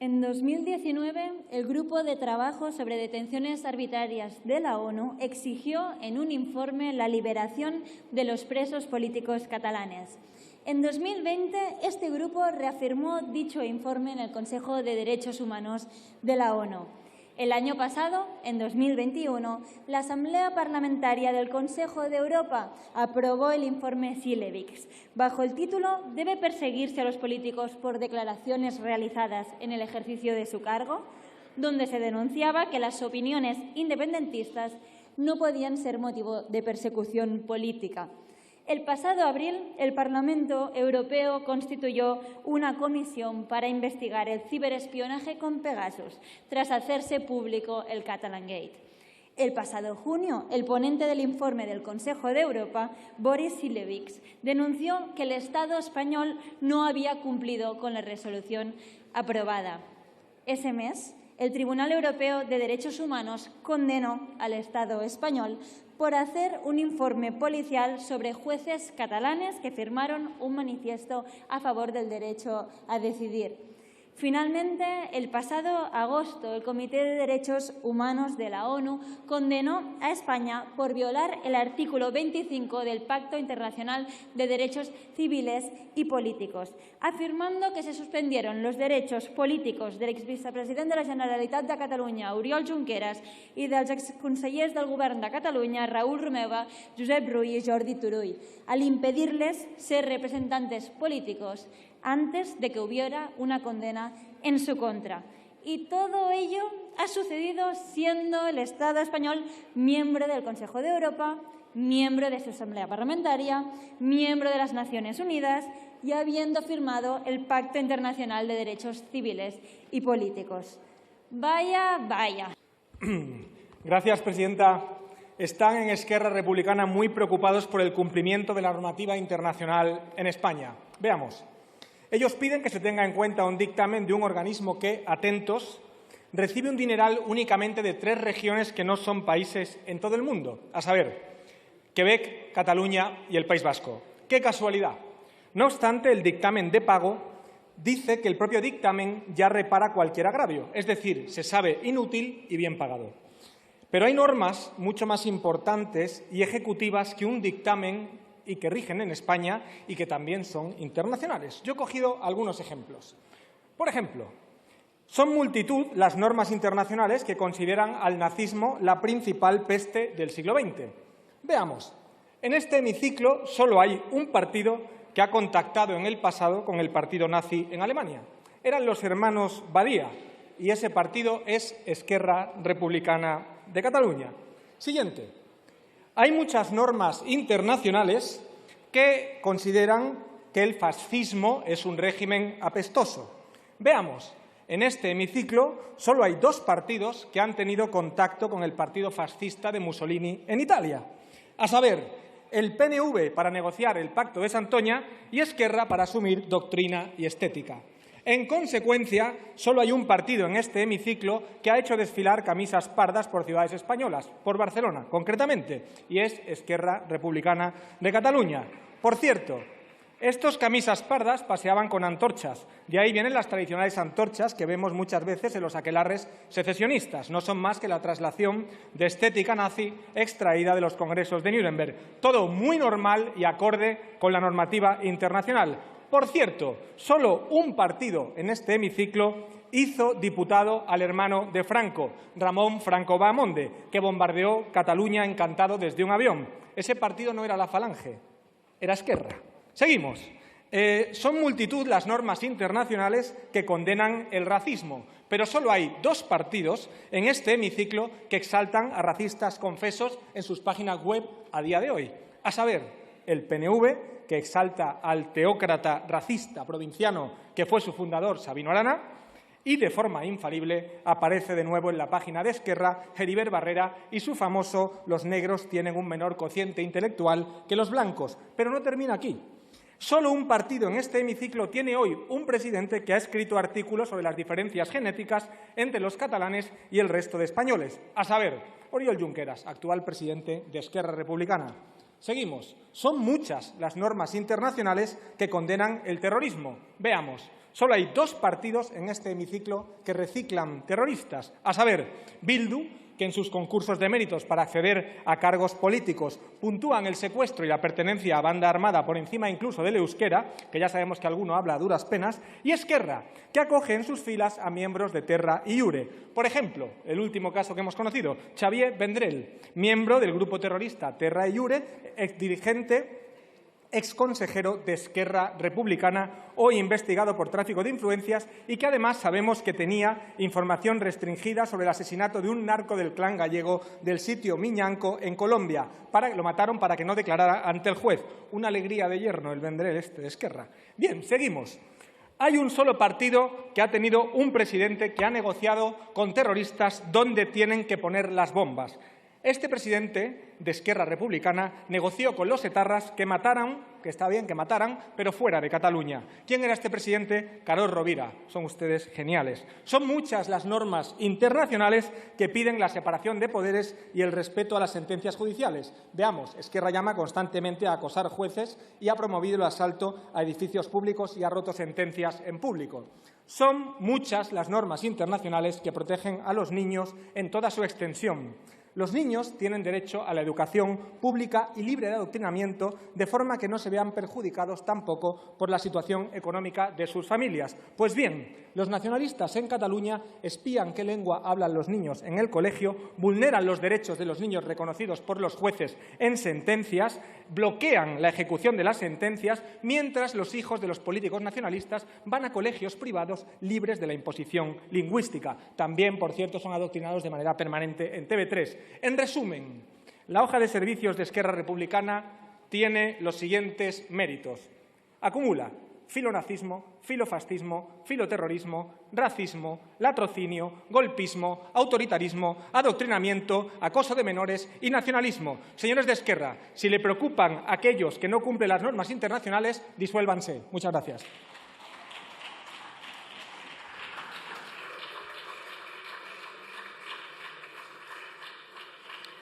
En 2019, el Grupo de Trabajo sobre Detenciones Arbitrarias de la ONU exigió en un informe la liberación de los presos políticos catalanes. En 2020, este grupo reafirmó dicho informe en el Consejo de Derechos Humanos de la ONU. El año pasado, en 2021, la Asamblea Parlamentaria del Consejo de Europa aprobó el informe Cilevics. Bajo el título «¿Debe perseguirse a los políticos por declaraciones realizadas en el ejercicio de su cargo?», donde se denunciaba que las opiniones independentistas no podían ser motivo de persecución política. El pasado abril, el Parlamento Europeo constituyó una comisión para investigar el ciberespionaje con Pegasus, tras hacerse público el Catalan Gate. El pasado junio, el ponente del informe del Consejo de Europa, Boris Cilevics, denunció que el Estado español no había cumplido con la resolución aprobada. Ese mes, el Tribunal Europeo de Derechos Humanos condenó al Estado español por hacer un informe policial sobre jueces catalanes que firmaron un manifiesto a favor del derecho a decidir. Finalmente, el pasado agosto, el Comité de Derechos Humanos de la ONU condenó a España por violar el artículo 25 del Pacto Internacional de Derechos Civiles y Políticos, afirmando que se suspendieron los derechos políticos del exvicepresident de la Generalitat de Catalunya, Oriol Junqueras, i dels exconsellers del Govern de Catalunya, Raül Romeva, Josep Rull i Jordi Turull, al impedirles ser representantes políticos antes de que hubiera una condena en su contra. Y todo ello ha sucedido siendo el Estado español miembro del Consejo de Europa, miembro de su Asamblea Parlamentaria, miembro de las Naciones Unidas y habiendo firmado el Pacto Internacional de Derechos Civiles y Políticos. Vaya, vaya. Gracias, presidenta. Están en Esquerra Republicana muy preocupados por el cumplimiento de la normativa internacional en España. Veamos. Ellos piden que se tenga en cuenta un dictamen de un organismo que, atentos, recibe un dineral únicamente de 3 regiones que no son países en todo el mundo, a saber, Quebec, Cataluña y el País Vasco. ¡Qué casualidad! No obstante, el dictamen de pago dice que el propio dictamen ya repara cualquier agravio, es decir, se sabe inútil y bien pagado. Pero hay normas mucho más importantes y ejecutivas que un dictamen y que rigen en España y que también son internacionales. Yo he cogido algunos ejemplos. Por ejemplo, son multitud las normas internacionales que consideran al nazismo la principal peste del siglo XX. Veamos, en este hemiciclo solo hay un partido que ha contactado en el pasado con el partido nazi en Alemania. Eran los hermanos Badía y ese partido es Esquerra Republicana de Cataluña. Siguiente. Hay muchas normas internacionales que consideran que el fascismo es un régimen apestoso. Veamos, en este hemiciclo solo hay 2 partidos que han tenido contacto con el partido fascista de Mussolini en Italia, a saber, el PNV para negociar el Pacto de Santoña y Esquerra para asumir doctrina y estética. En consecuencia, solo hay un partido en este hemiciclo que ha hecho desfilar camisas pardas por ciudades españolas, por Barcelona, concretamente, y es Esquerra Republicana de Cataluña. Por cierto, estos camisas pardas paseaban con antorchas. De ahí vienen las tradicionales antorchas que vemos muchas veces en los aquelarres secesionistas. No son más que la traslación de estética nazi extraída de los congresos de Nuremberg. Todo muy normal y acorde con la normativa internacional. Por cierto, solo un partido en este hemiciclo hizo diputado al hermano de Franco, Ramón Franco Bahamonde, que bombardeó Cataluña encantado desde un avión. Ese partido no era la Falange, era Esquerra. Seguimos. Son multitud las normas internacionales que condenan el racismo, pero solo hay 2 partidos en este hemiciclo que exaltan a racistas confesos en sus páginas web a día de hoy, a saber, el PNV, que exalta al teócrata racista provinciano que fue su fundador, Sabino Arana, y de forma infalible aparece de nuevo en la página de Esquerra Heribert Barrera y su famoso «Los negros tienen un menor cociente intelectual que los blancos». Pero no termina aquí. Solo un partido en este hemiciclo tiene hoy un presidente que ha escrito artículos sobre las diferencias genéticas entre los catalanes y el resto de españoles, a saber, Oriol Junqueras, actual presidente de Esquerra Republicana. Seguimos. Son muchas las normas internacionales que condenan el terrorismo. Veamos. Solo hay dos partidos en este hemiciclo que reciclan terroristas, a saber, Bildu, que en sus concursos de méritos para acceder a cargos políticos puntúan el secuestro y la pertenencia a banda armada por encima incluso del euskera, que ya sabemos que alguno habla a duras penas, y Esquerra, que acoge en sus filas a miembros de Terra y Iure. Por ejemplo, el último caso que hemos conocido, Xavier Vendrell, miembro del grupo terrorista Terra y Iure, exdirigente, exconsejero de Esquerra Republicana, hoy investigado por tráfico de influencias y que además sabemos que tenía información restringida sobre el asesinato de un narco del clan gallego del sitio Miñanco en Colombia. Lo mataron para que no declarara ante el juez. Una alegría de yerno el Vendrell de Esquerra. Bien, seguimos. Hay un solo partido que ha tenido un presidente que ha negociado con terroristas dónde tienen que poner las bombas. Este presidente de Esquerra Republicana negoció con los etarras que mataran, que está bien que mataran, pero fuera de Cataluña. ¿Quién era este presidente? Carod Rovira. Son ustedes geniales. Son muchas las normas internacionales que piden la separación de poderes y el respeto a las sentencias judiciales. Veamos, Esquerra llama constantemente a acosar jueces y ha promovido el asalto a edificios públicos y ha roto sentencias en público. Son muchas las normas internacionales que protegen a los niños en toda su extensión. Los niños tienen derecho a la educación pública y libre de adoctrinamiento, de forma que no se vean perjudicados tampoco por la situación económica de sus familias. Pues bien, los nacionalistas en Cataluña espían qué lengua hablan los niños en el colegio, vulneran los derechos de los niños reconocidos por los jueces en sentencias, bloquean la ejecución de las sentencias, mientras los hijos de los políticos nacionalistas van a colegios privados libres de la imposición lingüística. También, por cierto, son adoctrinados de manera permanente en TV3. En resumen, la hoja de servicios de Esquerra Republicana tiene los siguientes méritos. Acumula filonazismo, filofascismo, filoterrorismo, racismo, latrocinio, golpismo, autoritarismo, adoctrinamiento, acoso de menores y nacionalismo. Señores de Esquerra, si le preocupan aquellos que no cumplen las normas internacionales, disuélvanse. Muchas gracias.